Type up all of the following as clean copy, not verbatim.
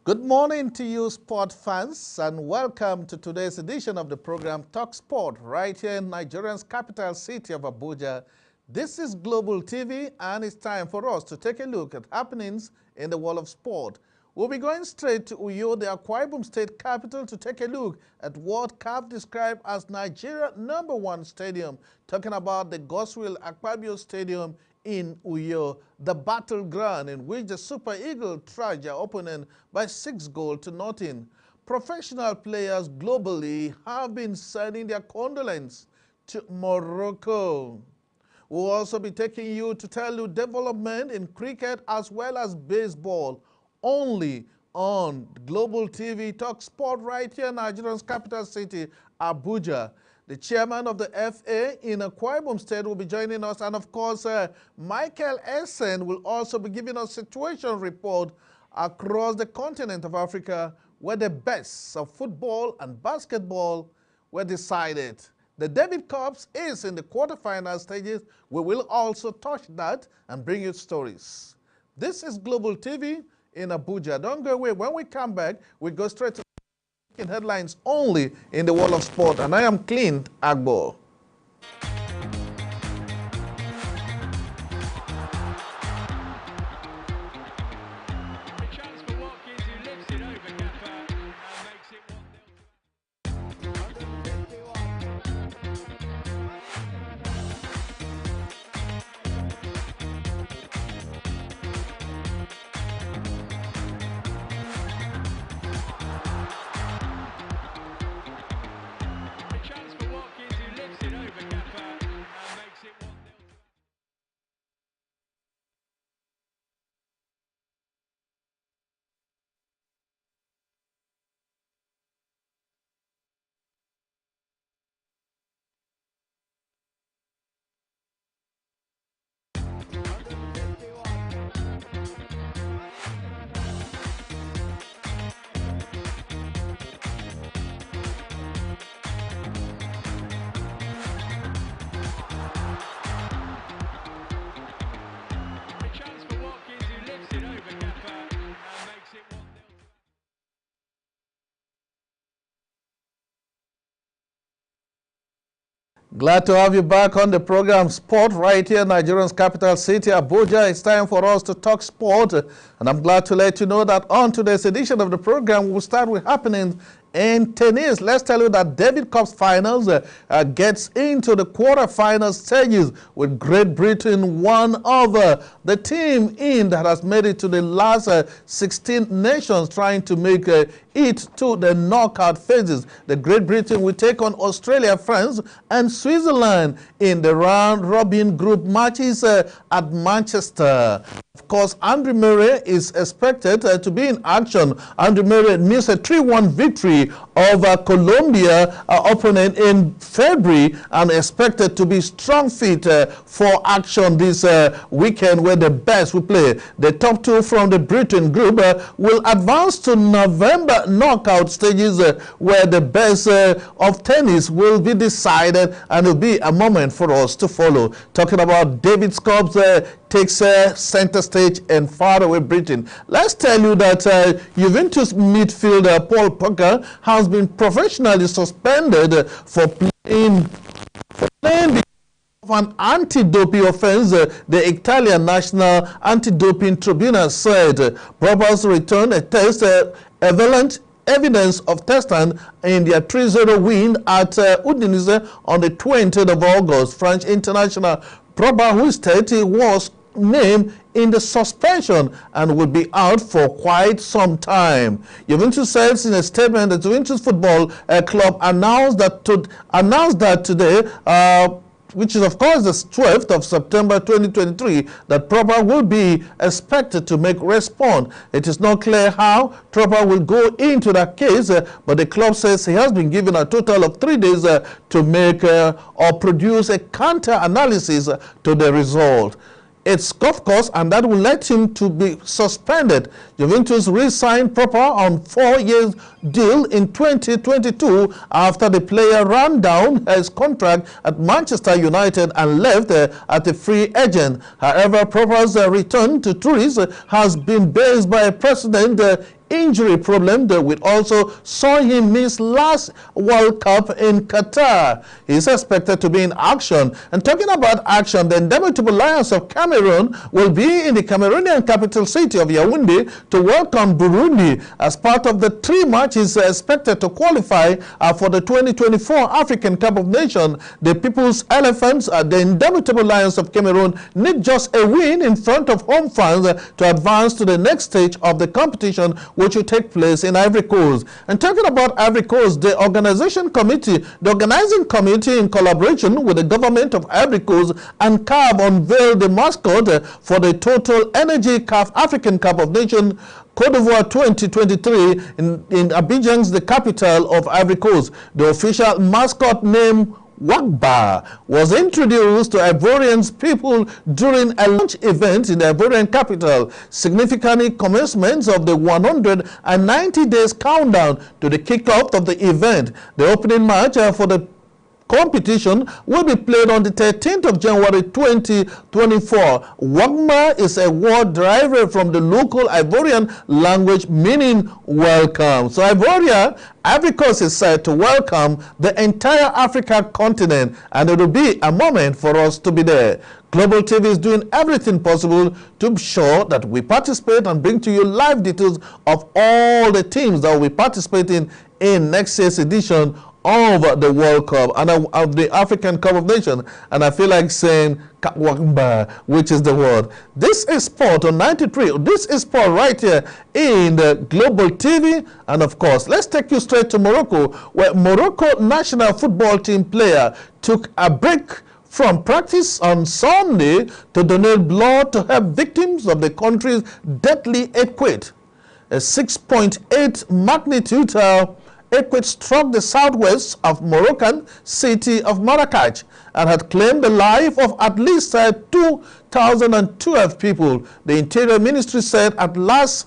Good morning to you, sport fans, and welcome to today's edition of the program Talk Sport, right here in Nigeria's capital city of Abuja. This is Global TV, and it's time for us to take a look at happenings in the world of sport. We'll be going straight to Uyo, the Akwa Ibom state capital, to take a look at what CAF described as Nigeria's #1 stadium, talking about the Godswill Akpabio Stadium in Uyo, the battleground in which the Super Eagles thrashed their opponent by 6 goals to nothing. Professional players globally have been sending their condolences to Morocco. We'll also be taking you to tell you development in cricket as well as baseball, only on Global TV Talk Sport right here in Nigeria's capital city, Abuja. The chairman of the FA in Akwa Ibom State will be joining us, and of course, Michael Essen will also be giving us a situation report across the continent of Africa, where the best of football and basketball were decided. The David Cup is in the quarterfinal stages. We will also touch that and bring you stories. This is Global TV in Abuja. Don't go away. When we come back, we go straight to headlines only in the world of sport, and I am Clint Agbo. Glad to have you back on the program Sport right here in Nigeria's capital city, Abuja. It's time for us to talk sport, and I'm glad to let you know that on today's edition of the program, we'll start with happenings in tennis. Let's tell you that David Cup finals gets into the quarterfinal stages with Great Britain, one of the team in that has made it to the last 16 nations, trying to make it to the knockout phases. The Great Britain will take on Australia, France, and Switzerland in the round-robin group matches at Manchester. Of course, Andy Murray is expected to be in action. Andy Murray needs a 3-1 victory over Colombia opponent in February, and expected to be strong fit for action this weekend, where the best will play. The top two from the Britain group will advance to November knockout stages, where the best of tennis will be decided, and it will be a moment for us to follow. Talking about David Cup takes center stage and far away Britain. Let's tell you that Juventus midfielder Paul Pogba has been professionally suspended for playing of an anti-doping offense. The Italian National Anti-Doping Tribunal said Pogba's returned a test evident evidence of testing in their 3-0 win at Udinese on the 20th of August. French international Pogba, who is 30, was named in the suspension and will be out for quite some time. Juventus says in a statement that Juventus Football Club announced that today, which is of course the 12th of September 2023, that Pogba will be expected to make response. It is not clear how Pogba will go into that case, but the club says he has been given a total of 3 days to make or produce a counter analysis to the result. It's of course, and that will let him to be suspended. Juventus re-signed Pogba on 4-year deal in 2022 after the player ran down his contract at Manchester United and left as a free agent. However, Pogba's return to Turin has been based by a precedent injury problem that we also saw him miss last World Cup in Qatar. He's expected to be in action. And talking about action, the Indomitable Lions of Cameroon will be in the Cameroonian capital city of Yaoundé to welcome Burundi as part of the 3 matches expected to qualify for the 2024 African Cup of Nations. The People's Elephants, the Indomitable Lions of Cameroon, need just a win in front of home fans to advance to the next stage of the competition, which will take place in Ivory Coast. And talking about Ivory Coast, the organizing committee in collaboration with the government of Ivory Coast and CAF unveiled the mascot for the Total Energy CAF African Cup of Nations Côte d'Ivoire 2023 in Abidjan, the capital of Ivory Coast. The official mascot name Wagba was introduced to Ivorian people during a launch event in the Ivorian capital, significantly commencement of the 190 days countdown to the kickoff of the event. The opening match for the competition will be played on the 13th of January 2024. Wagma is a word derived from the local Ivorian language meaning welcome. So Ivory Coast is set to welcome the entire African continent, and it will be a moment for us to be there. Global TV is doing everything possible to be sure that we participate and bring to you live details of all the teams that will be participating in next year's edition of the World Cup and of the African Cup of Nations. And I feel like saying Kakwamba, which is the word. This is Sport on 93. This is Sport right here in the Global TV. And of course, let's take you straight to Morocco, where Morocco national football team player took a break from practice on Sunday to donate blood to help victims of the country's deadly earthquake. A 6.8 magnitude earthquake struck the southwest of Moroccan city of Marrakech and had claimed the life of at least 2,012 people. The Interior Ministry said the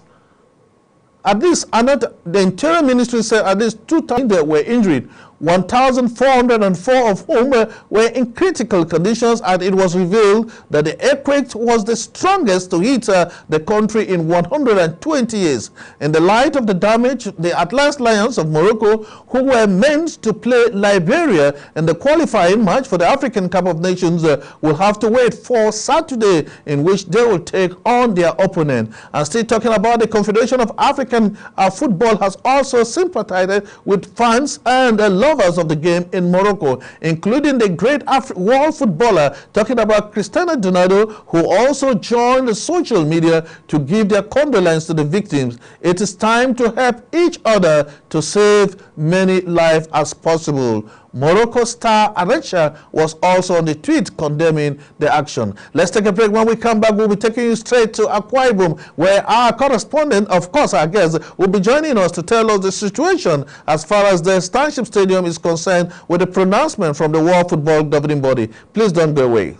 Interior Ministry said at least 2,000 were injured, 1,404 of whom were in critical conditions, and it was revealed that the earthquake was the strongest to hit the country in 120 years. In the light of the damage, the Atlas Lions of Morocco, who were meant to play Liberia in the qualifying match for the African Cup of Nations, will have to wait for Saturday, in which they will take on their opponent. And still talking about the Confederation of African Football has also sympathized with fans and lovers of the game in Morocco, including the great world footballer, talking about Cristiano Ronaldo, who also joined the social media to give their condolence to the victims. It is time to help each other to save many lives as possible. Morocco star Arecha was also on the tweet condemning the action. Let's take a break. When we come back, we'll be taking you straight to Akwa Ibom, where our correspondent, of course our guest, will be joining us to tell us the situation as far as the Starship Stadium is concerned with the pronouncement from the World Football Governing Body. Please don't go away.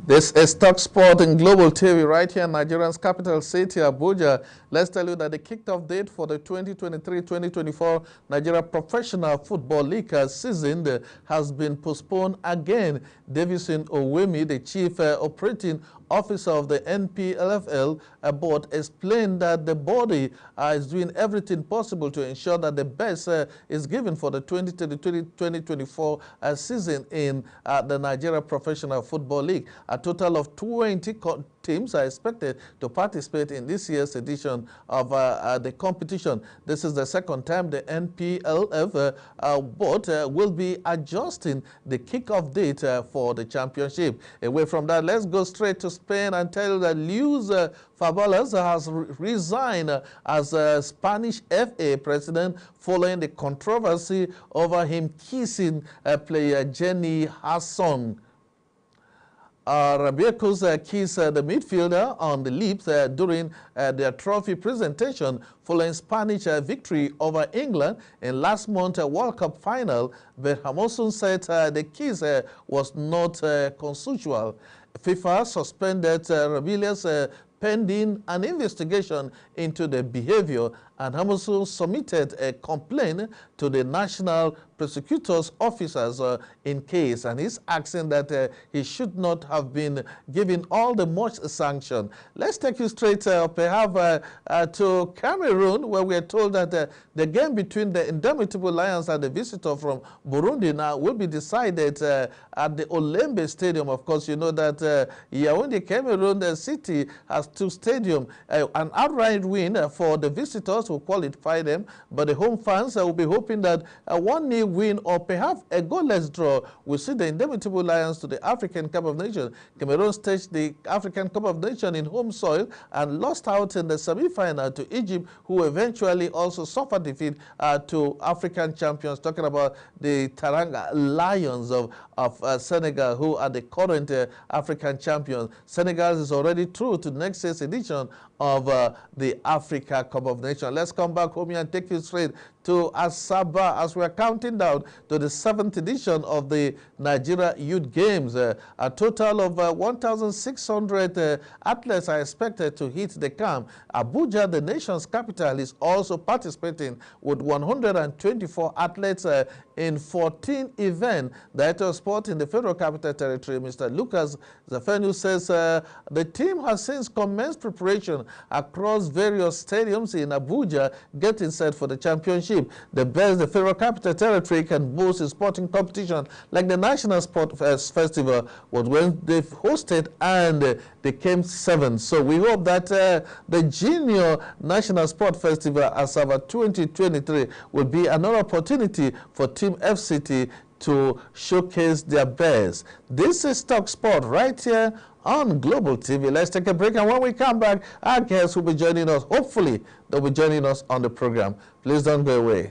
This is Talk Sport in Global TV right here in Nigeria's capital city, Abuja. Let's tell you that the kick-off date for the 2023-2024 Nigeria Professional Football League season has been postponed again. Davison Owemi, the chief operating officer of the NPLFL board, explained that the body is doing everything possible to ensure that the best is given for the 2023-2024 season in the Nigeria Professional Football League. A total of 20 teams are expected to participate in this year's edition of the competition. This is the second time the NPLF board will be adjusting the kickoff date for the championship. Away from that, let's go straight to Spain and tell you that Luis Fabalas has resigned as Spanish FA president following the controversy over him kissing player Jenny Hassan. Rabiecos kissed the midfielder on the lips during their trophy presentation following Spanish victory over England in last month's World Cup final, but Hermoso said the kiss was not consensual. FIFA suspended Rabiecos pending an investigation into the behavior, and Hermoso submitted a complaint to the National Prosecutor's officers in case, and he's asking that he should not have been given all the much sanction. Let's take you straight perhaps to Cameroon, where we are told that the game between the Indomitable Lions and the visitor from Burundi now will be decided at the Olembe Stadium. Of course, you know that Yaoundé, Cameroon, the city has two stadiums. An outright win for the visitors will qualify them, but the home fans will be hoping that a 1-0 win or perhaps a goalless draw will see the Indomitable Lions to the African Cup of Nations. Cameroon staged the African Cup of Nations in home soil and lost out in the semi-final to Egypt, who eventually also suffered defeat to African champions, talking about the Teranga Lions of Senegal, who are the current African champions. Senegal is already through to next year's edition of the Africa Cup of Nations. Let's come back home here and take you straight to Asaba as we are counting down to the 7th edition of the Nigeria Youth Games. A total of 1,600 athletes are expected to hit the camp. Abuja, the nation's capital, is also participating with 124 athletes in 14 events. Director of Sport in the Federal Capital Territory, Mr. Lucas Zafenu, says the team has since commenced preparation across various stadiums in Abuja, getting set for the championship. The best the Federal Capital Territory can boast in sporting competition like the National Sport Festival was when they hosted and they came 7th. So we hope that the Junior National Sport Festival Asaba 2023 will be another opportunity for Team FCT to showcase their best. This is Talk Sport right here on Global TV. Let's take a break, and when we come back, our guests will be joining us. Hopefully, they'll be joining us on the program. Please don't go away.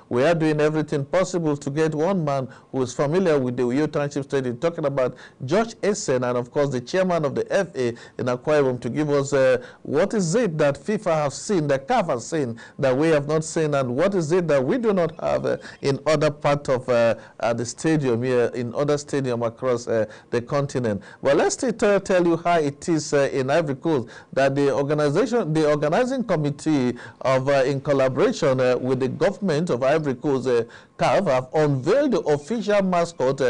we are doing everything possible to get one man who is familiar with the Uyo Township Stadium, talking about George Essen, and of course the chairman of the FA in Akwa Ibom, to give us what is it that FIFA have seen, that CAF has seen, that we have not seen, and what is it that we do not have in other part of the stadium here, in other stadium across the continent. Well, let's tell you how it is in Ivory Coast, that the organizing committee of in collaboration with the government of Ivory Coast, CAF, have unveiled the official mascot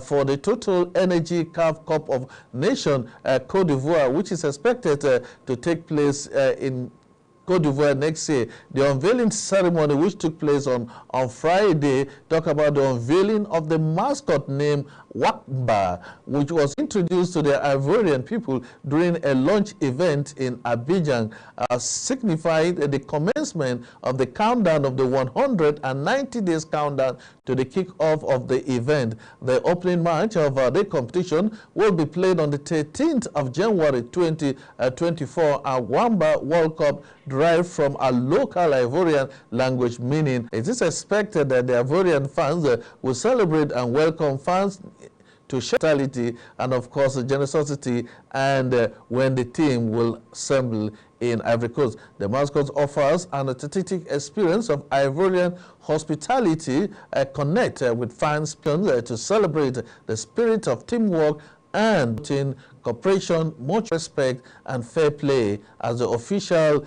for the Total Energy CAF Cup of Nations Cote d'Ivoire, which is expected to take place in Cote d'Ivoire next year. The unveiling ceremony, which took place on Friday, talk about the unveiling of the mascot named Wakba, which was introduced to the Ivorian people during a launch event in Abidjan, signified the commencement of the countdown of the 190 days countdown to the kick-off of the event. The opening match of the competition will be played on the 13th of January 2024 at Wamba World Cup, derived from a local Ivorian language meaning. It is expected that the Ivorian fans will celebrate and welcome fans to hospitality and of course generosity, and when the team will assemble in Ivory Coast. The mascot offers an authentic experience of Ivorian hospitality, connect with fans to celebrate the spirit of teamwork and in cooperation, much respect, and fair play as the official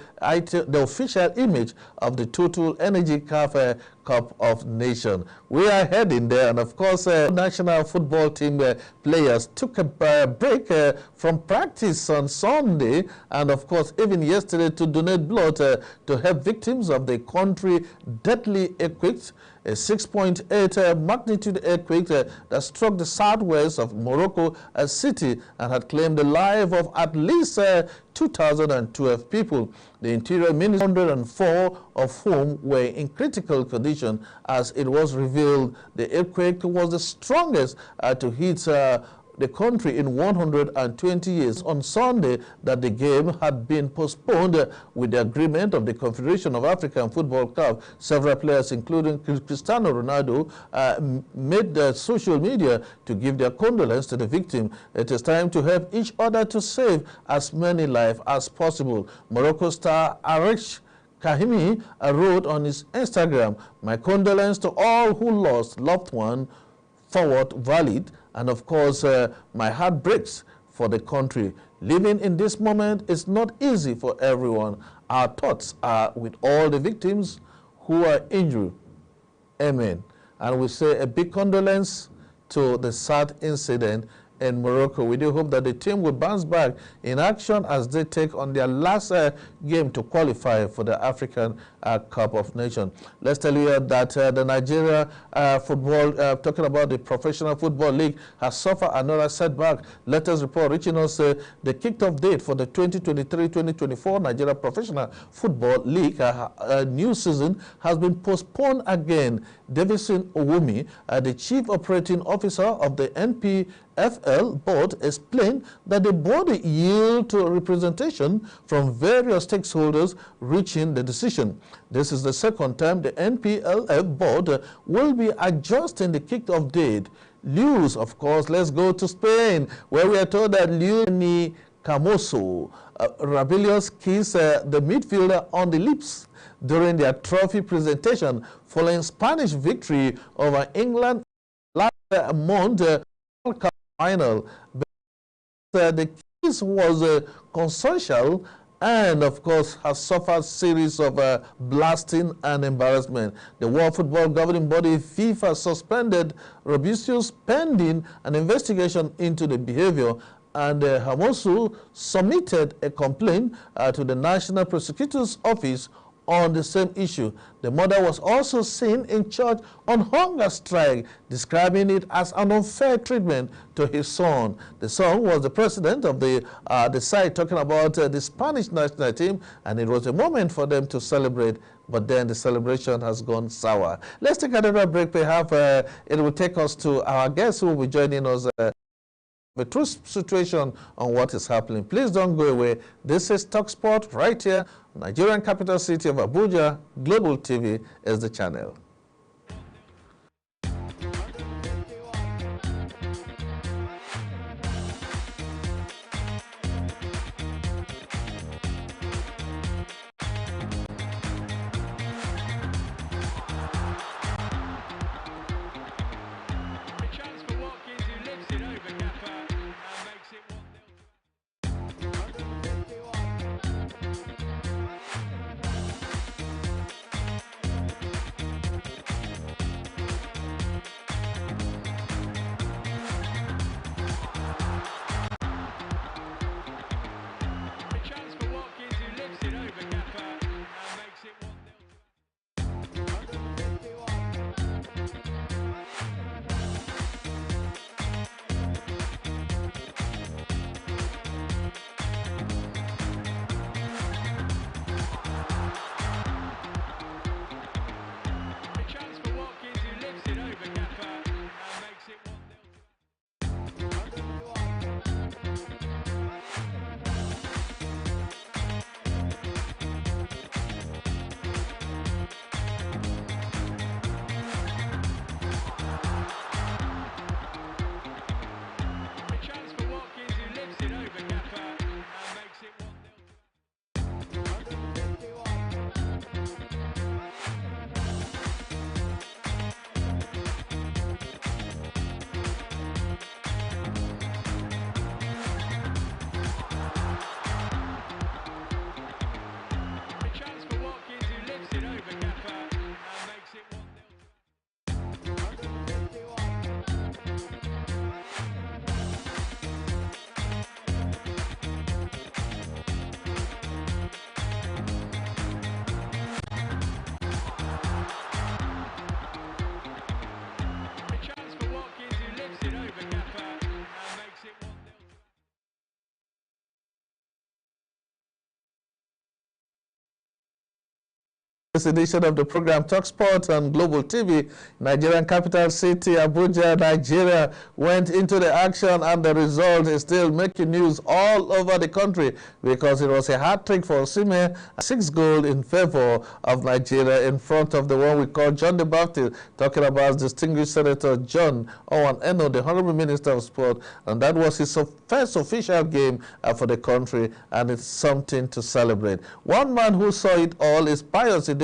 image of the Total Energy CAF Cup of Nations. We are heading there, and of course, national football team players took a break from practice on Sunday, and of course, even yesterday, to donate blood to help victims of the country deadly earthquake, a 6.8 magnitude earthquake that struck the southwest of Morocco City and had claimed the life of at least 2,012 people. The Interior Ministry, 104 of whom were in critical condition, as it was revealed the earthquake was the strongest to hit the country in 120 years. On Sunday, that the game had been postponed with the agreement of the Confederation of African Football CAF. Several players, including Cristiano Ronaldo, made social media to give their condolence to the victim. It is time to help each other to save as many lives as possible. Morocco star Aresh Kahimi wrote on his Instagram, "My condolence to all who lost loved one, forward valid, and of course my heart breaks for the country. Living in this moment is not easy for everyone. Our thoughts are with all the victims who are injured. Amen." And we say a big condolence to the sad incident in Morocco. We do hope that the team will bounce back in action as they take on their last game to qualify for the African Cup of Nations. Let's tell you that the Nigeria football, talking about the Professional Football League, has suffered another setback. Latest report reaching us, the kicked-off date for the 2023-2024 Nigeria Professional Football League new season has been postponed again. Davison Owumi, the chief operating officer of the NPFL board, explained that the body yield to representation from various stakeholders reaching the decision. This is the second time the NPLF board will be adjusting the kick-off date. Lewis, of course, let's go to Spain, where we are told that Lionel Camoso, rebellious kiss the midfielder on the lips during their trophy presentation following Spanish victory over England last month final. The kiss was consensual and, of course, has suffered series of blasting and embarrassment. The World Football Governing Body, FIFA, suspended Robustus pending an investigation into the behavior, and Hamosu submitted a complaint to the National Prosecutor's Office on the same issue. The mother was also seen in church on hunger strike, describing it as an unfair treatment to his son. The son was the president of the side, talking about the Spanish national team, and it was a moment for them to celebrate, but then the celebration has gone sour. Let's take another break. Perhaps it will take us to our guest who will be joining us. The true situation on what is happening. Please don't go away. This is Talk Sport right here. Nigerian capital city of Abuja. Global TV is the channel. This edition of the program Talk Sport on Global TV. Nigerian capital city, Abuja, Nigeria, went into the action, and the result is still making news all over the country because it was a hat trick for Osimhen, 6 goals in favor of Nigeria in front of the one we call John the Baptist, talking about distinguished Senator John Owen Eno, the Honorable Minister of Sport, and that was his first official game for the country, and it's something to celebrate. One man who saw it all is Pius Idoku.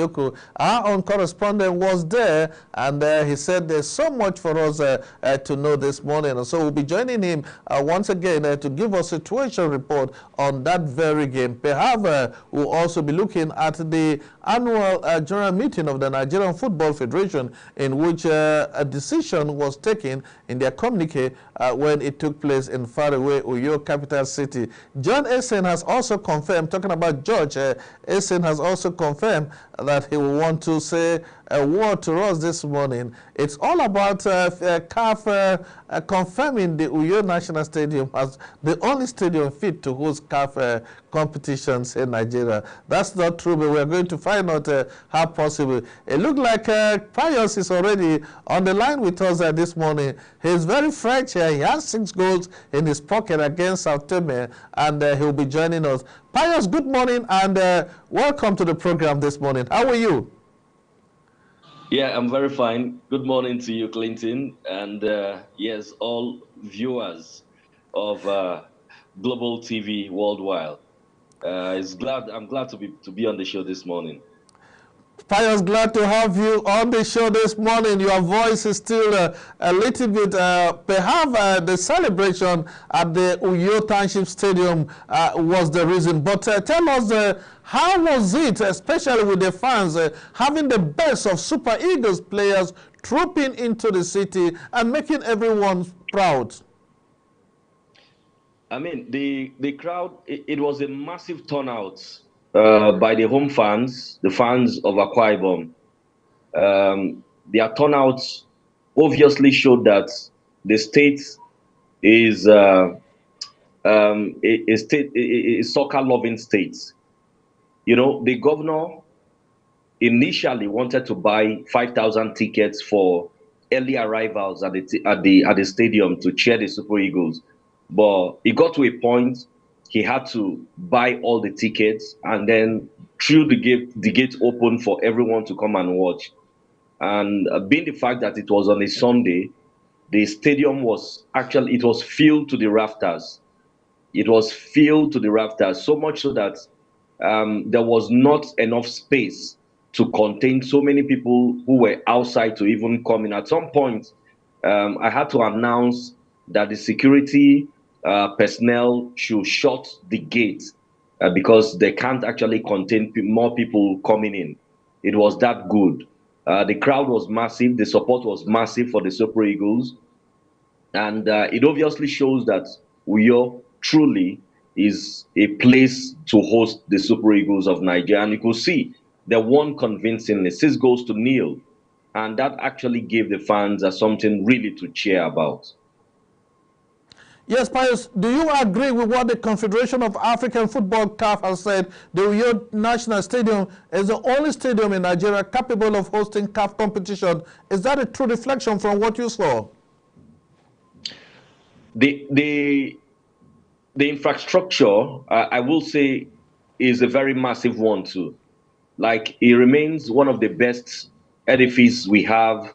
Our own correspondent was there, and he said there's so much for us to know this morning. And so we'll be joining him once again to give us a situation report on that very game. Perhaps we'll also be looking at the annual general meeting of the Nigerian Football Federation, in which a decision was taken in their communique when it took place in faraway Uyo capital city. John Essen has also confirmed, talking about George, Essen has also confirmed that he will want to say a word to us this morning. It's all about CAF confirming the Uyo National Stadium as the only stadium fit to host CAF competitions in Nigeria. That's not true, but we're going to find out how possible. It looks like Pius is already on the line with us this morning. He's very fresh. He has 6 goals in his pocket against Sao Tome, and he'll be joining us. Pius, good morning, and welcome to the program this morning. How are you? Yeah, I'm very fine. Good morning to you, Clinton, and yes, all viewers of Global TV worldwide. I'm glad to be on the show this morning. Pius, glad to have you on the show this morning. Your voice is still a little bit, perhaps the celebration at the Uyo Township Stadium was the reason. But tell us, how was it, especially with the fans, having the best of Super Eagles players trooping into the city and making everyone proud? I mean, the crowd, it was a massive turnout by the home fans, the fans of Akwa Ibom. Their turnout obviously showed that the state is a soccer-loving state. You know, the governor initially wanted to buy 5,000 tickets for early arrivals at the stadium to cheer the Super Eagles, but it got to a point he had to buy all the tickets and then threw the gate open for everyone to come and watch. And being the fact that it was on a Sunday, the stadium was filled to the rafters. It was filled to the rafters, so much so that there was not enough space to contain so many people who were outside to even come in. At some point, I had to announce that the security personnel should shut the gate because they can't actually contain more people coming in. It was that good. The crowd was massive. The support was massive for the Super Eagles. And it obviously shows that Uyo truly is a place to host the Super Eagles of Nigeria. And you could see they won convincingly, 6 goals to 0. And that actually gave the fans something really to cheer about. Yes, Pius, do you agree with what the Confederation of African Football CAF has said? The Uyo National Stadium is the only stadium in Nigeria capable of hosting CAF competition. Is that a true reflection from what you saw? The infrastructure, I will say, is a very massive one too. Like, it remains one of the best edifices we have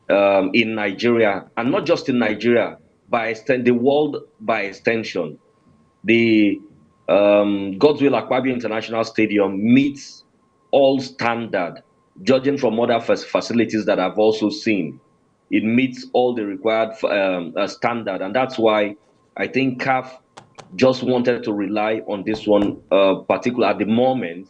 in Nigeria, and not just in Nigeria, the world by extension. The Godswill Akpabio International Stadium meets all standard, judging from other facilities that I've also seen. It meets all the required standard, and that's why I think CAF just wanted to rely on this one particular at the moment.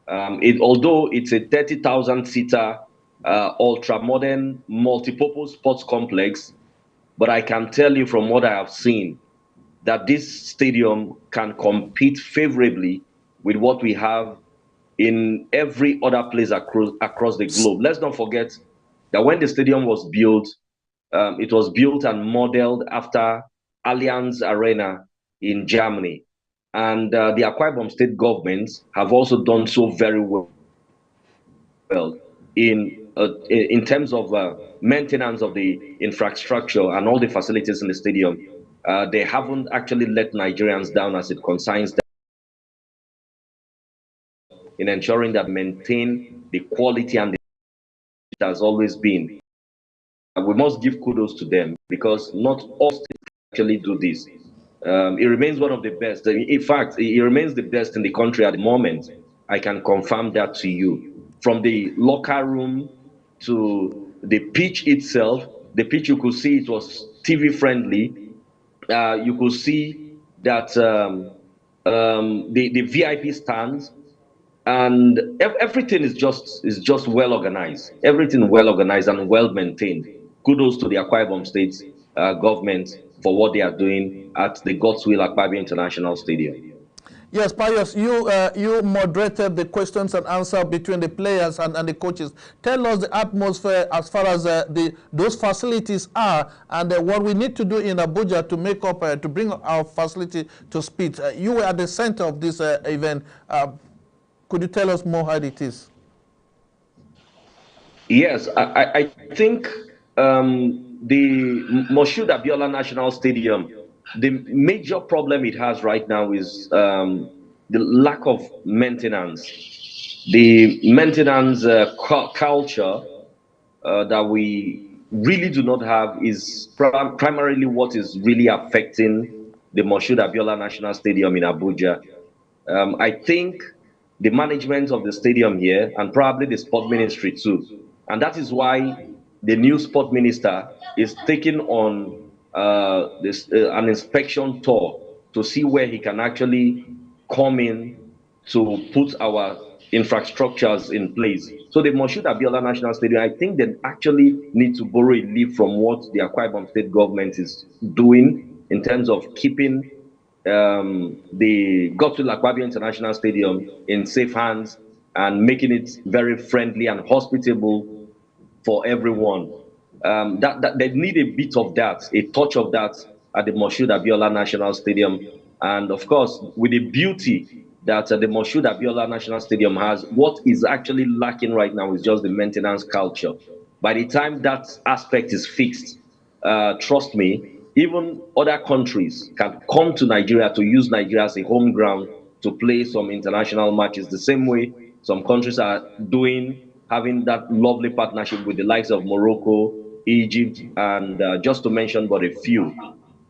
Although it's a 30,000 seater ultra-modern multi-purpose sports complex, but I can tell you from what I have seen that this stadium can compete favorably with what we have in every other place across the globe. Let's not forget that when the stadium was built, it was built and modeled after Allianz Arena in Germany. And the Akwa Ibom state governments have also done so very well well in terms of maintenance of the infrastructure and all the facilities in the stadium. They haven't actually let Nigerians down as it concerns them in ensuring that maintain the quality and the it has always been. We must give kudos to them because not all states actually do this. It remains one of the best. In fact, it remains the best in the country at the moment. I can confirm that to you. From the locker room to the pitch itself, the pitch you could see it was TV friendly. You could see that the VIP stands and everything is just well organized. Everything well organized and well maintained. Kudos to the Akwa Ibom State government for what they are doing at the Godswill Akpabio International Stadium. Yes, Pius, you moderated the questions and answer between the players and the coaches. Tell us the atmosphere as far as those facilities are and what we need to do in Abuja to make up, to bring our facility to speed. You were at the center of this event. Could you tell us more how it is? Yes, I think the Moshood Abiola National Stadium, the major problem it has right now is the lack of maintenance. The maintenance culture that we really do not have is primarily what is really affecting the Moshood Abiola National Stadium in Abuja. I think the management of the stadium here and probably the sport ministry too. And that is why the new sport minister is taking on an inspection tour to see where he can actually come in to put our infrastructures in place. So the Moshood Abiola National Stadium, I think they actually need to borrow a leaf from what the Akwa Ibom State government is doing in terms of keeping the Godswill Akpabio International Stadium in safe hands and making it very friendly and hospitable for everyone. That they need a bit of that, a touch of that at the Moshood Abiola National Stadium. And of course, with the beauty that the Moshood Abiola National Stadium has, what is actually lacking right now is just the maintenance culture. By the time that aspect is fixed, trust me, even other countries can come to Nigeria to use Nigeria as a home ground to play some international matches, the same way some countries are doing, having that lovely partnership with the likes of Morocco, Egypt, and just to mention but a few.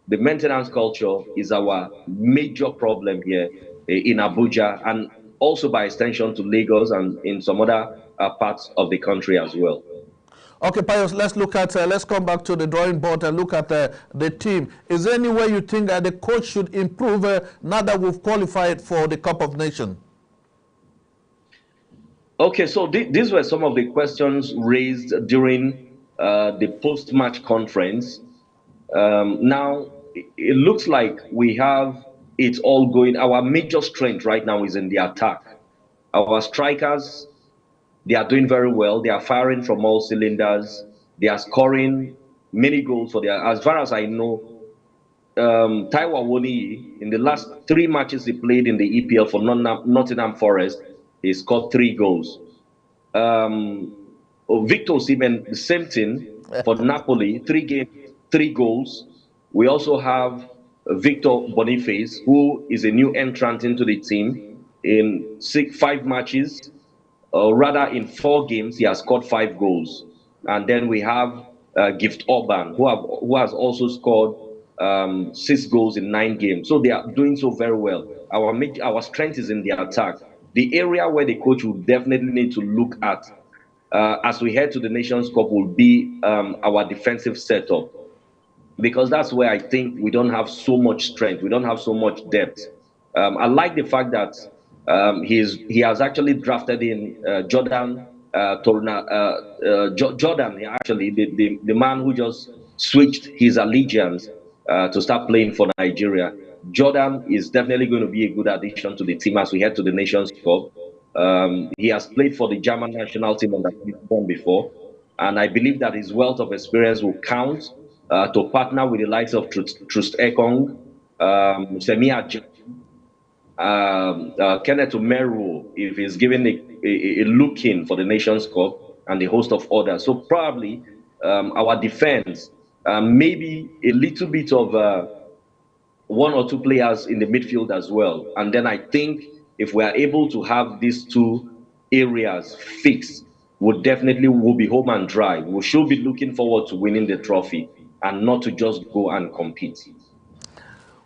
The maintenance culture is our major problem here in Abuja and also by extension to Lagos and in some other parts of the country as well. Okay, Pius, let's look at, let's come back to the drawing board and look at the team. Is there any way you think that the coach should improve now that we've qualified for the Cup of Nations? Okay, so these were some of the questions raised during the post-match conference. Now, it looks like we have it all going. Our major strength right now is in the attack. Our strikers, they are doing very well. They are firing from all cylinders. They are scoring many goals for their. As far as I know, Taiwo Awoniyi, in the last 3 matches he played in the EPL for Nottingham Forest, he scored 3 goals. Victor Osimhen, the same thing for Napoli, 3 games, 3 goals. We also have Victor Boniface, who is a new entrant into the team in 5 matches. Rather, in 4 games, he has scored 5 goals. And then we have Gift Orban, who has also scored 6 goals in 9 games. So they are doing so very well. Our strength is in the attack. The area where the coach will definitely need to look at as we head to the Nations Cup will be our defensive setup. Because that's where I think we don't have so much strength. We don't have so much depth. I like the fact that he has actually drafted in Jordan Jordan, actually, the man who just switched his allegiance to start playing for Nigeria. Jordan is definitely going to be a good addition to the team as we head to the Nations Cup. He has played for the German national team and he's won before. And I believe that his wealth of experience will count to partner with the likes of Troost Ekong, Semi Ajayi, Kenneth Umeru, if he's given a look in for the Nations Cup, and a host of others. So probably our defense, maybe a little bit of one or two players in the midfield as well. And then I think if we are able to have these two areas fixed, we'll be home and dry. We should be looking forward to winning the trophy and not to just go and compete.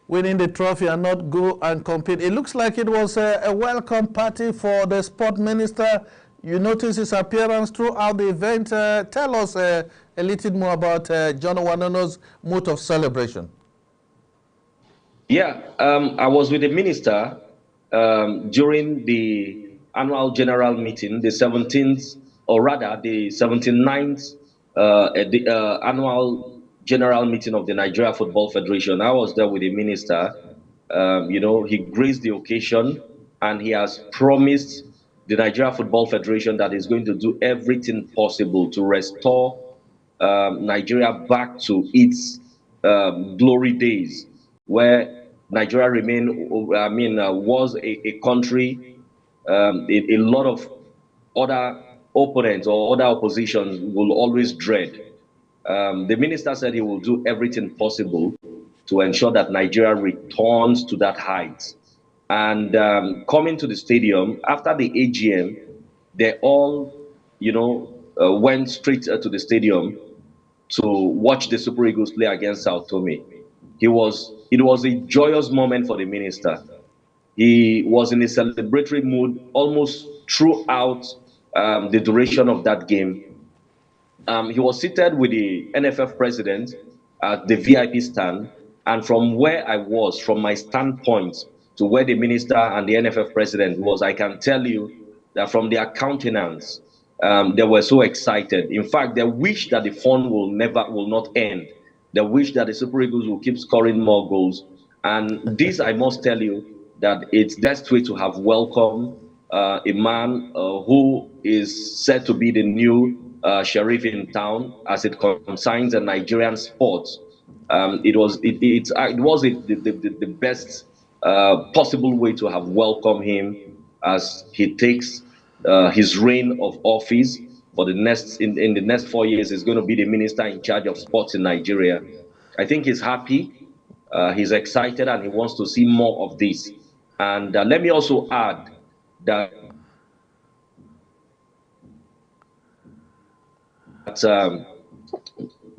Winning the trophy and not go and compete. It looks like it was a welcome party for the sport minister. You notice his appearance throughout the event. Tell us a little more about John Owanono's mood of celebration. Yeah, I was with the minister during the annual general meeting, the 17th, or rather the 79th annual general meeting of the Nigeria Football Federation. I was there with the minister. You know, he graced the occasion, and he has promised the Nigeria Football Federation that he's going to do everything possible to restore Nigeria back to its glory days, where Nigeria was a country a lot of other opponents or other oppositions will always dread. The minister said he will do everything possible to ensure that Nigeria returns to that height. And coming to the stadium, after the AGM, they all, went straight to the stadium to watch the Super Eagles play against Sao Tome. It was a joyous moment for the minister. He was in a celebratory mood almost throughout the duration of that game. He was seated with the NFF president at the VIP stand, and from where I was, from my standpoint to where the minister and the NFF president was, I can tell you that from their countenance, they were so excited. In fact, they wish that the fun will not end. They wish that the Super Eagles will keep scoring more goals. And this, I must tell you, that it's best way to have welcomed a man who is said to be the new sheriff in town as it concerns a Nigerian sport. It was the best possible way to have welcomed him as he takes his reign of office for the next in the next 4 years. Is going to be the minister in charge of sports in Nigeria. I think he's happy, he's excited, and he wants to see more of this. And let me also add that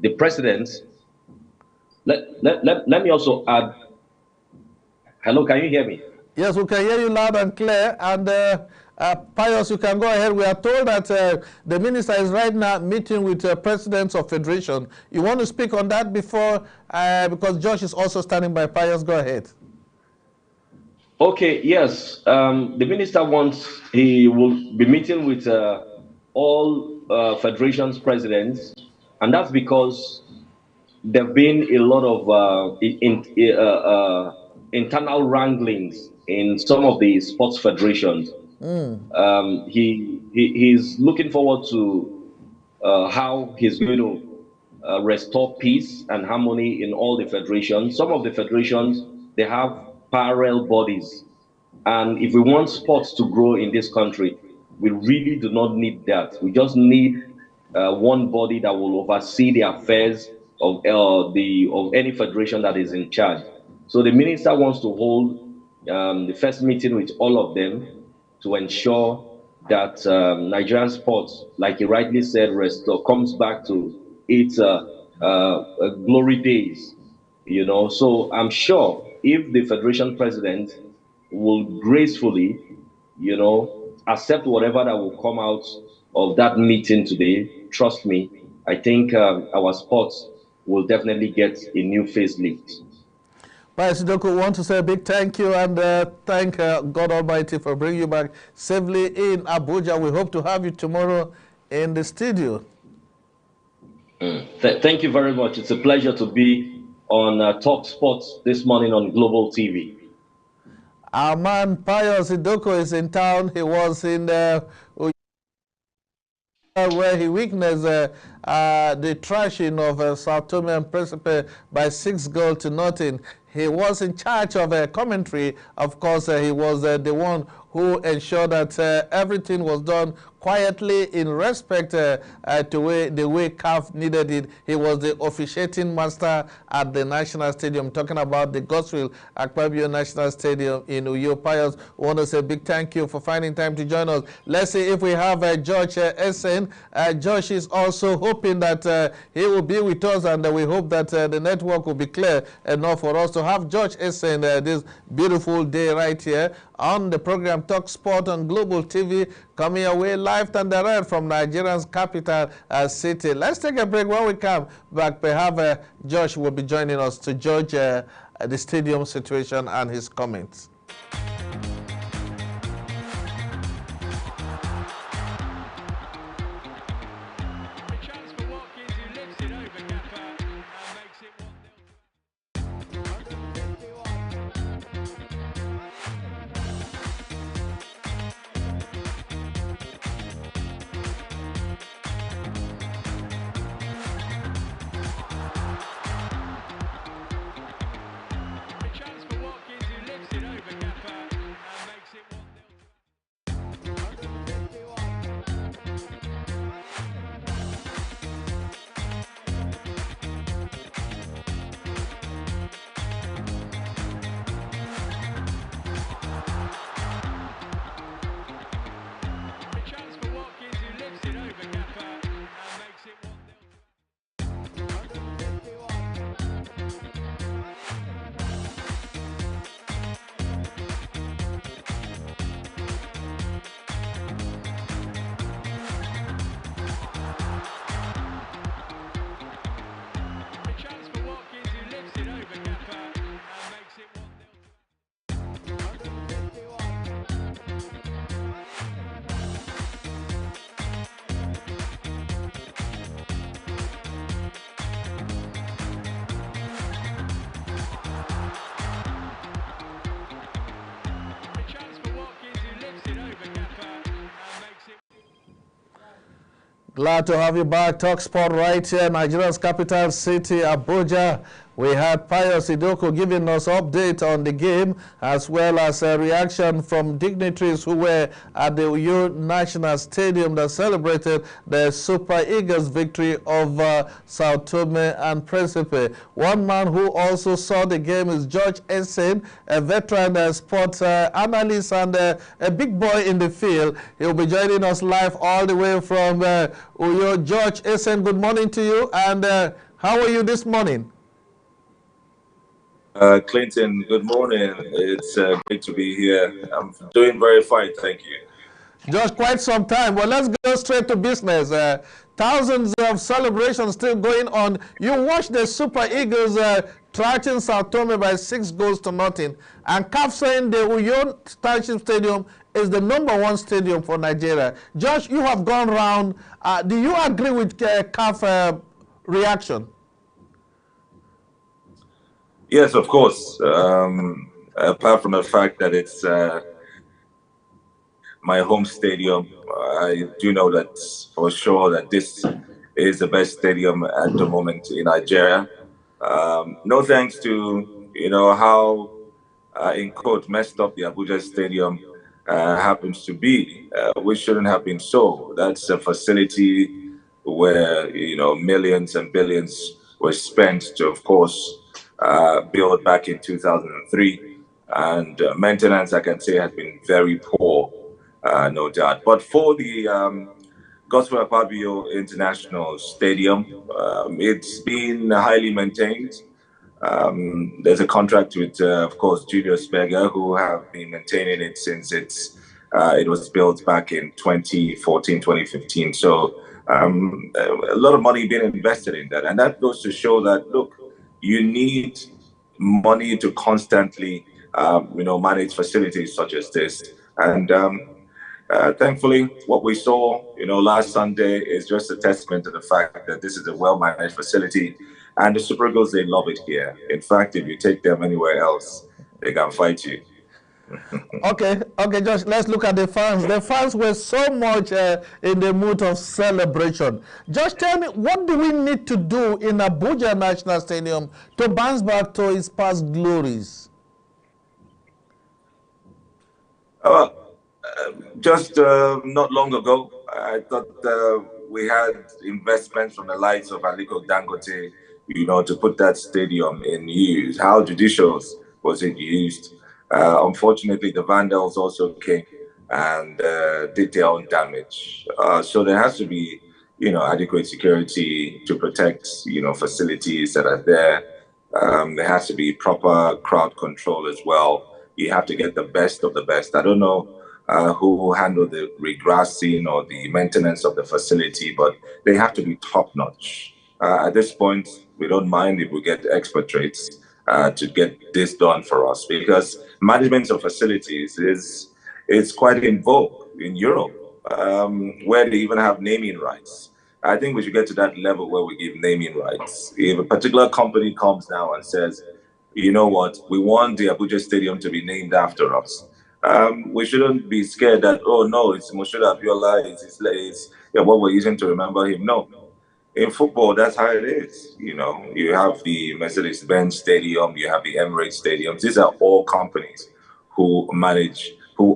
the president, let me also add, hello, can you hear me? Yes, we can hear you loud and clear. And Pius, you can go ahead. We are told that the minister is right now meeting with presidents of federation. You want to speak on that before, because Josh is also standing by. Pius, go ahead. Okay, yes. The minister he will be meeting with all federations presidents, and that's because there have been a lot of internal wranglings in some of the sports federations. He's looking forward to how he's going to restore peace and harmony in all the federations. Some of the federations, they have parallel bodies, and if we want sports to grow in this country, we really do not need that. We just need one body that will oversee the affairs of any federation that is in charge. So the minister wants to hold the first meeting with all of them to ensure that Nigerian sports, like he rightly said, comes back to its glory days. So I'm sure if the federation president will gracefully, accept whatever that will come out of that meeting today, trust me, I think our sports will definitely get a new facelift. Pius Idoko, want to say a big thank you and thank God Almighty for bringing you back safely in Abuja. We hope to have you tomorrow in the studio. Thank you very much. It's a pleasure to be on Talk Sports this morning on Global TV. Our man Pius Idoko is in town. He was in where where he witnessed the thrashing of Sao Tome and Principe by 6 goals to nothing. He was in charge of commentary. Of course, he was the one who ensured that everything was done quietly in respect to the way CAF needed it. He was the officiating master at the National Stadium, talking about the Godswill Akpabio National Stadium in Uyo. Pius, we want to say a big thank you for finding time to join us. Let's see if we have George Essen. George is also hoping that he will be with us, and we hope that the network will be clear enough for us to have George Essen this beautiful day right here on the program Talk Sport on Global TV, coming away live and direct from Nigeria's capital city. Let's take a break. When we come back, perhaps Josh will be joining us to judge the stadium situation and his comments. Glad to have you back. Talk Sport right here, Nigeria's capital city, Abuja. We had Pius Idoko giving us update on the game, as well as a reaction from dignitaries who were at the Uyo National Stadium that celebrated the Super Eagles victory over Sao Tome and Principe. One man who also saw the game is George Essen, a veteran sports analyst and a big boy in the field. He'll be joining us live all the way from Uyo. George Essen, good morning to you, and how are you this morning? Clinton, good morning. It's great to be here. I'm doing very fine, thank you. Just quite some time. Well, let's go straight to business. Thousands of celebrations still going on. You watched the Super Eagles thrashing Sao Tome by 6 goals to nothing. And CAF saying the Uyo Township Stadium is the #1 stadium for Nigeria. Josh, you have gone round. Do you agree with CAF reaction? Yes, of course. Apart from the fact that it's my home stadium, I do know that for sure that this is the best stadium at the moment in Nigeria. No thanks to, how, in quote, messed up the Abuja Stadium happens to be, which shouldn't have been so. That's a facility where, millions and billions were spent to, of course, built back in 2003, and maintenance, I can say, has been very poor, no doubt. But for the Godswill Akpabio International Stadium, it's been highly maintained. There's a contract with, of course, Julius Berger, who have been maintaining it since it was built back in 2014, 2015. So a lot of money being invested in that, and that goes to show that, look, you need money to constantly, manage facilities such as this. And thankfully, what we saw, last Sunday is just a testament to the fact that this is a well-managed facility. And the Super Eagles, they love it here. In fact, if you take them anywhere else, they can fight you. Okay, Josh, let's look at the fans. The fans were so much in the mood of celebration. Josh, tell me, what do we need to do in Abuja National Stadium to bounce back to its past glories? Just not long ago, I thought we had investments from the likes of Aliko Dangote, to put that stadium in use. How judicious was it used? Unfortunately, the vandals also came and did their own damage. So there has to be, adequate security to protect, facilities that are there. There has to be proper crowd control as well. You have to get the best of the best. I don't know who handle the regrassing or the maintenance of the facility, but they have to be top notch. At this point, we don't mind if we get expert rates to get this done for us, because management of facilities is quite in vogue in Europe, where they even have naming rights. I think we should get to that level where we give naming rights. If a particular company comes now and says, you know what, we want the Abuja Stadium to be named after us, we shouldn't be scared that, oh no, it's Moshood Abiola, it's what we're using to remember him. No. In football, that's how it is. You have the Mercedes-Benz Stadium, you have the Emirates Stadium. These are all companies who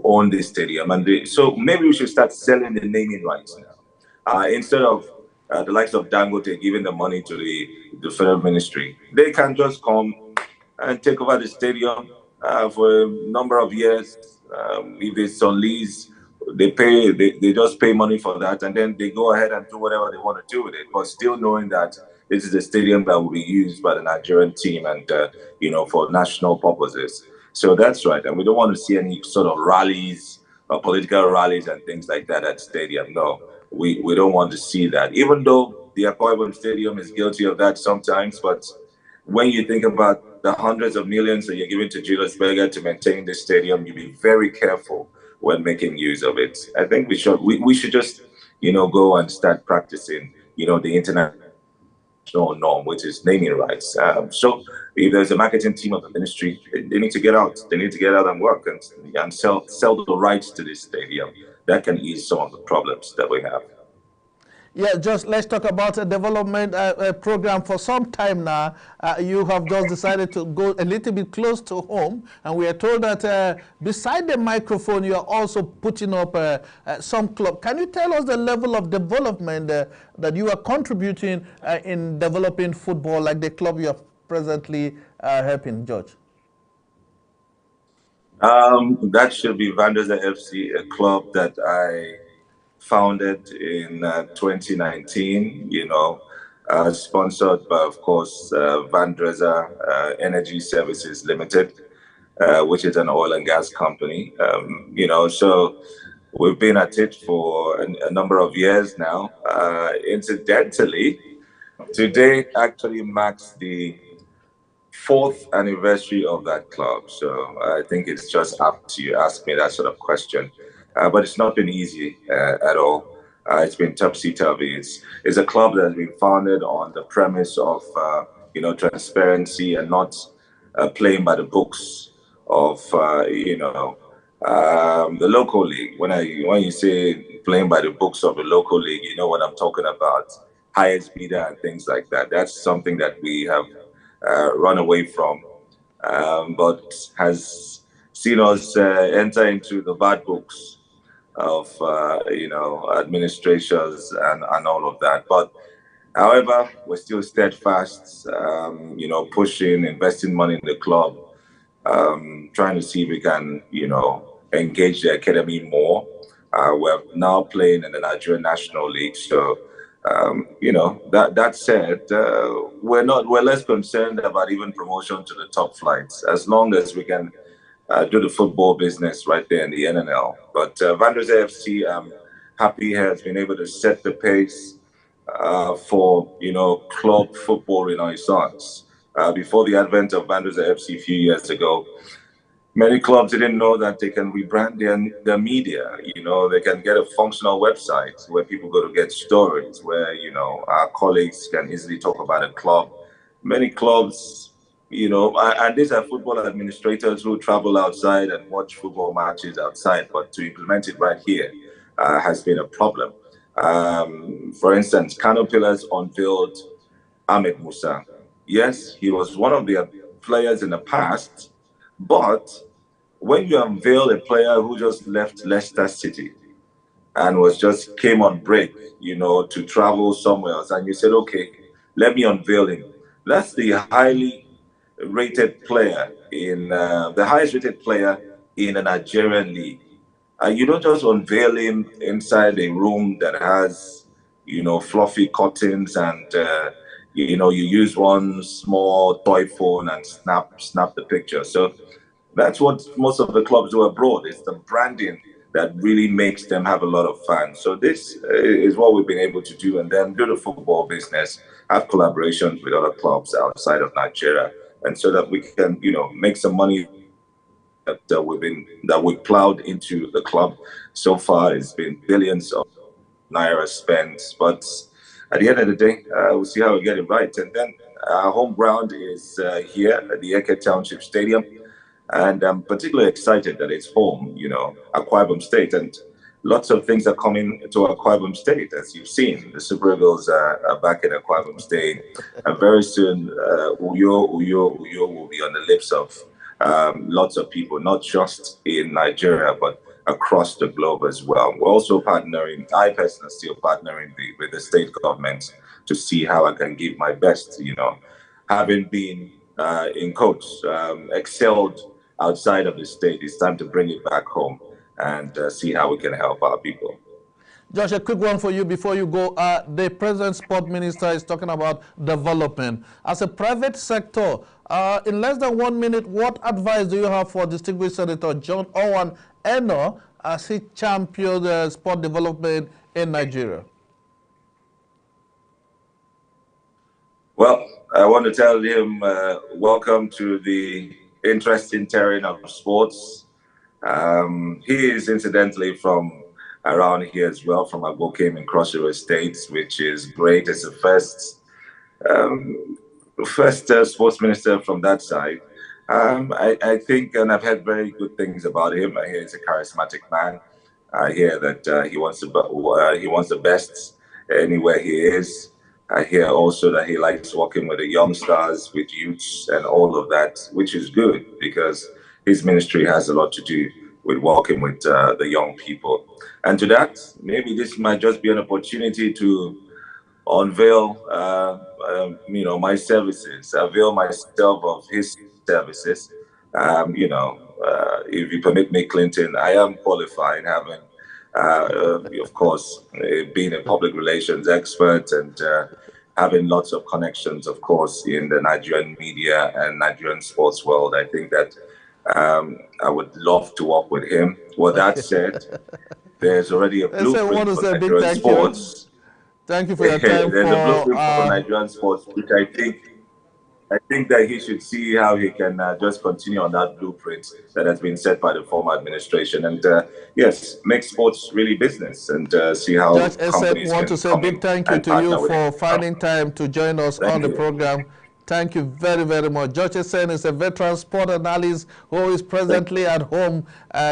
own this stadium. So maybe we should start selling the naming rights now. Instead of the likes of Dangote giving the money to the federal ministry, they can just come and take over the stadium for a number of years. If it's on lease, they just pay money for that, and then they go ahead and do whatever they want to do with it, but still knowing that this is a stadium that will be used by the Nigerian team and for national purposes. So that's right, and we don't want to see any sort of rallies or political rallies and things like that at the stadium. No, we don't want to see that, even though the Akwa Ibom Stadium is guilty of that sometimes. But when you think about the hundreds of millions that you're giving to Julius Berger to maintain this stadium, you be very careful when making use of it. I think we should just, go and start practicing, the international norm, which is naming rights. So if there's a marketing team of the ministry, they need to get out. They need to get out and work and sell the rights to this stadium. That can ease some of the problems that we have. Yeah, just let's talk about a development program. For some time now, you have just decided to go a little bit close to home, and we are told that beside the microphone, you are also putting up some club. Can you tell us the level of development that you are contributing in developing football, like the club you are presently helping, George? That should be Vanderza FC, a club that I founded in 2019, sponsored by, of course, Vandreza Energy Services Limited, which is an oil and gas company. So we've been at it for a number of years now. Incidentally, today actually marks the 4th anniversary of that club. So I think it's just apt to ask me that sort of question. But it's not been easy at all. It's been topsy-turvy. It's a club that has been founded on the premise of, transparency and not playing by the books of, the local league. When you say playing by the books of the local league, you know what I'm talking about. Highest bidder and things like that. That's something that we have run away from, but has seen us enter into the bad books of administrations and all of that. But however, we're still steadfast, pushing, investing money in the club, trying to see if we can, engage the academy more. We're now playing in the Nigerian National League, so that said, we're less concerned about even promotion to the top flights, as long as we can do the football business right there in the NNL. But Vandreza FC, I'm happy, has been able to set the pace for club football renaissance. Before the advent of Vandreza FC a few years ago, many clubs didn't know that they can rebrand their media. They can get a functional website where people go to get stories, where our colleagues can easily talk about a club. Many clubs you know, and these are football administrators who travel outside and watch football matches outside, but to implement it right here has been a problem. For instance, Kano Pillars unveiled Ahmed Musa. Yes, he was one of their players in the past, but when you unveil a player who just left Leicester City and came on break, you know, to travel somewhere else, and you said, okay, let me unveil him. That's the highly rated player in the highest rated player in a Nigerian league. You don't just unveil him inside a room that has, you know, fluffy curtains and you know, you use one small toy phone and snap the picture. So that's what most of the clubs do abroad. It's the branding that really makes them have a lot of fans. So this is what we've been able to do, and then do the football business, have collaborations with other clubs outside of Nigeria, and so that we can, you know, make some money that we've plowed into the club. So far, it's been billions of naira spent, but at the end of the day, we'll see how we get it right. And then our home ground is here at the Eke Township Stadium. And I'm particularly excited that it's home, you know, Akwa Ibom State. And lots of things are coming to Akwa Ibom State, as you've seen. The Super Eagles are back in Akwa Ibom State. And very soon, Uyo will be on the lips of lots of people, not just in Nigeria, but across the globe as well. We're also partnering, I personally still partnering with the state government to see how I can give my best, you know, having been in coach, excelled outside of the state. It's time to bring it back home and see how we can help our people. Josh, a quick one for you before you go. The present sport minister is talking about development. As a private sector, in less than 1 minute, what advice do you have for distinguished Senator John Owen Eno as he champions sport development in Nigeria? Well, I want to tell him welcome to the interesting terrain of sports. He is incidentally from around here as well, from Abokem in Cross River States, which is great. It's the first sports minister from that side. I think, and I've heard very good things about him. I hear he's a charismatic man. I hear that he wants the best anywhere he is. I hear also that he likes working with the youngsters, with youths and all of that, which is good because his ministry has a lot to do with working with the young people. And to that, maybe this might just be an opportunity to unveil, you know, my services, avail myself of his services. You know, if you permit me, Clinton, I am qualified, having, of course, being a public relations expert and having lots of connections, of course, in the Nigerian media and Nigerian sports world. I think that I would love to work with him. With that said, there's already a blueprint for Nigerian sports. Thank you for your time. There's a blueprint for Nigerian sports, which I think that he should see how he can just continue on that blueprint that has been set by the former administration, and yes, make sports really business and see how Judge companies want to say a big thank you to you for finding time to join us on the program. Thank you very, very much. George Essen is a veteran sport analyst who is presently at home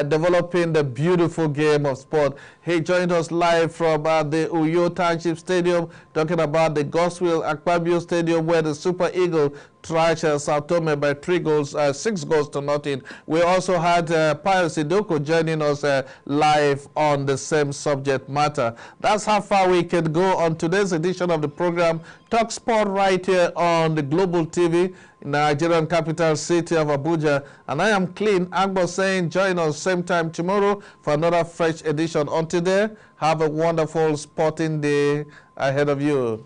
developing the beautiful game of sport. He joined us live from the Uyo Township Stadium, talking about the Godswill Akpabio Stadium, where the Super Eagles thrashed Sao Tome by 6 goals to nothing. We also had Pius Idoko joining us live on the same subject matter. That's how far we can go on today's edition of the program Talk Sport, right here on the Global TV, Nigerian capital city of Abuja. And I am Clean Agbo saying join us same time tomorrow for another fresh edition. Until then, have a wonderful sporting day ahead of you.